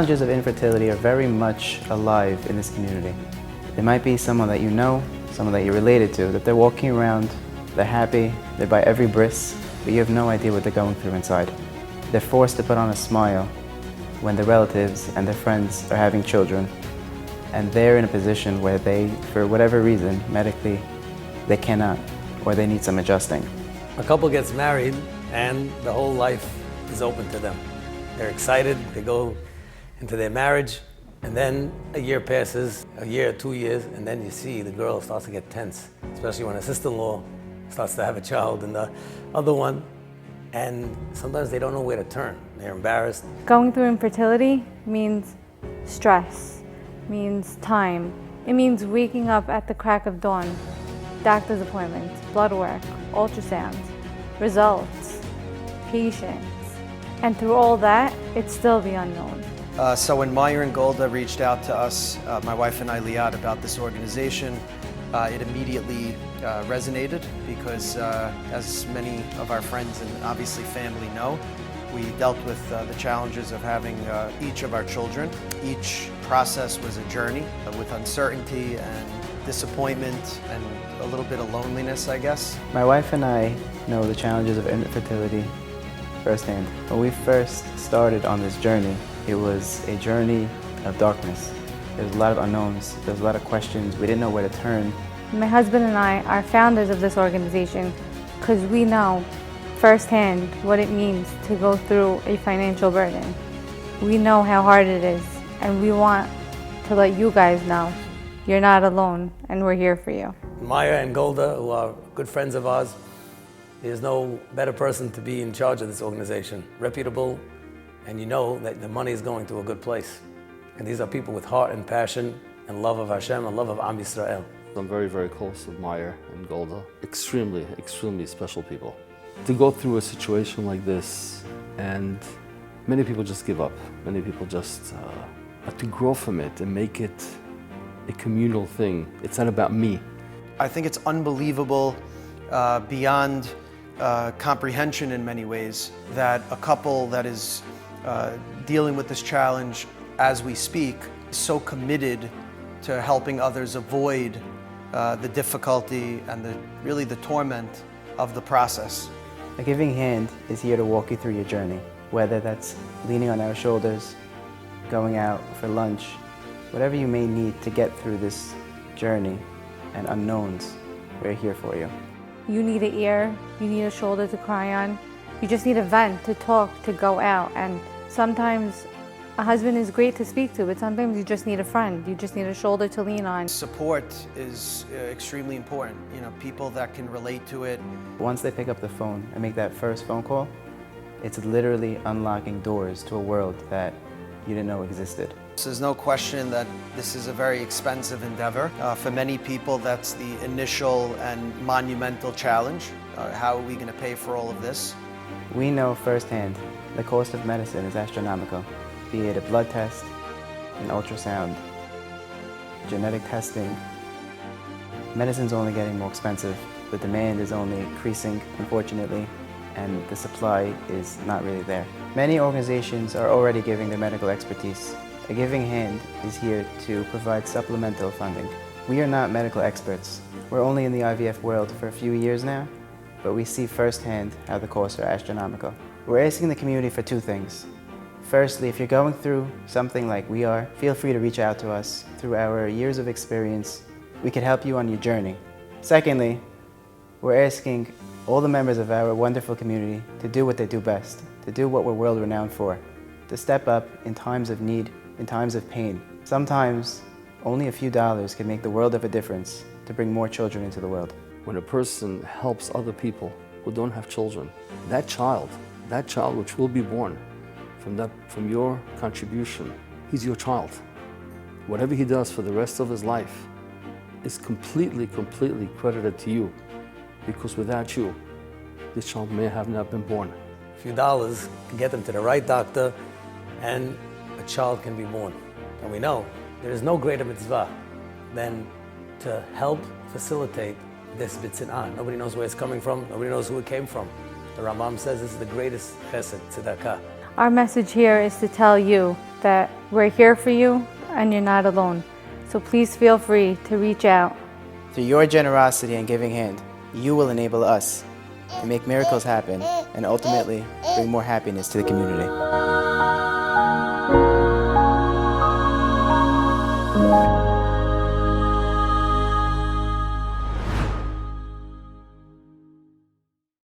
challenges of infertility are very much alive in this community. There might be someone that you know, someone that you're related to, that they're walking around, they're happy, they buy every bris, but you have no idea what they're going through inside. They're forced to put on a smile when their relatives and their friends are having children, and they're in a position where they, for whatever reason, medically, they cannot, or they need some adjusting. A couple gets married and the whole life is open to them. They're excited, they go into their marriage, and then a year passes, a year, 2 years, and then you see the girl starts to get tense, especially when a sister-in-law starts to have a child and the other one, and sometimes they don't know where to turn. They're embarrassed. Going through infertility means stress, means time. It means waking up at the crack of dawn, doctor's appointments, blood work, ultrasounds, results, patience. And through all that, it's still the unknown. So when Meyer and Golda reached out to us, my wife and I, Liat, about this organization, it immediately resonated because as many of our friends and obviously family know, we dealt with the challenges of having each of our children. Each process was a journey with uncertainty and disappointment and a little bit of loneliness, I guess. My wife and I know the challenges of infertility firsthand. When we first started on this journey, it was a journey of darkness. There was a lot of unknowns, there was a lot of questions, we didn't know where to turn. My husband and I are founders of this organization because we know firsthand what it means to go through a financial burden. We know how hard it is, and we want to let you guys know you're not alone and we're here for you. Maya and Golda, who are good friends of ours, there's no better person to be in charge of this organization. Reputable, and you know that the money is going to a good place. And these are people with heart and passion and love of Hashem and love of Am Yisrael. I'm very, very close with Meyer and Golda. Extremely, extremely special people. To go through a situation like this, and many people just give up. Many people just, but to grow from it and make it a communal thing. It's not about me. I think it's unbelievable, beyond comprehension in many ways, that a couple that is dealing with this challenge as we speak is so committed to helping others avoid the difficulty and really the torment of the process. A giving hand is here to walk you through your journey, whether that's leaning on our shoulders, going out for lunch, whatever you may need to get through this journey and unknowns, we're here for you. You need an ear, you need a shoulder to cry on, you just need a vent to talk, to go out. And sometimes a husband is great to speak to, but sometimes you just need a friend, you just need a shoulder to lean on. Support is extremely important. You know, people that can relate to it. Once they pick up the phone and make that first phone call, it's literally unlocking doors to a world that you didn't know existed. So there's no question that this is a very expensive endeavor. For many people, that's the initial and monumental challenge. How are we going to pay for all of this? We know firsthand the cost of medicine is astronomical, be it a blood test, an ultrasound, genetic testing. Medicine's only getting more expensive. The demand is only increasing, unfortunately, and the supply is not really there. Many organizations are already giving their medical expertise. A giving hand is here to provide supplemental funding. We are not medical experts. We're only in the IVF world for a few years now, but we see firsthand how the costs are astronomical. We're asking the community for two things. Firstly, if you're going through something like we are, feel free to reach out to us. Through our years of experience, we can help you on your journey. Secondly, we're asking all the members of our wonderful community to do what they do best, to do what we're world renowned for, to step up in times of need, in times of pain. Sometimes only a few dollars can make the world of a difference to bring more children into the world. When a person helps other people who don't have children, that child which will be born from your contribution, he's your child. Whatever he does for the rest of his life is completely credited to you, because without you, this child may have not been born. A few dollars can get them to the right doctor, and a child can be born. And we know there is no greater mitzvah than to help facilitate this bitzinah. Nobody knows where it's coming from, nobody knows who it came from. The Rambam says this is the greatest chesed, tzedakah. Our message here is to tell you that we're here for you and you're not alone. So please feel free to reach out. Through your generosity and giving hand, you will enable us to make miracles happen and ultimately bring more happiness to the community.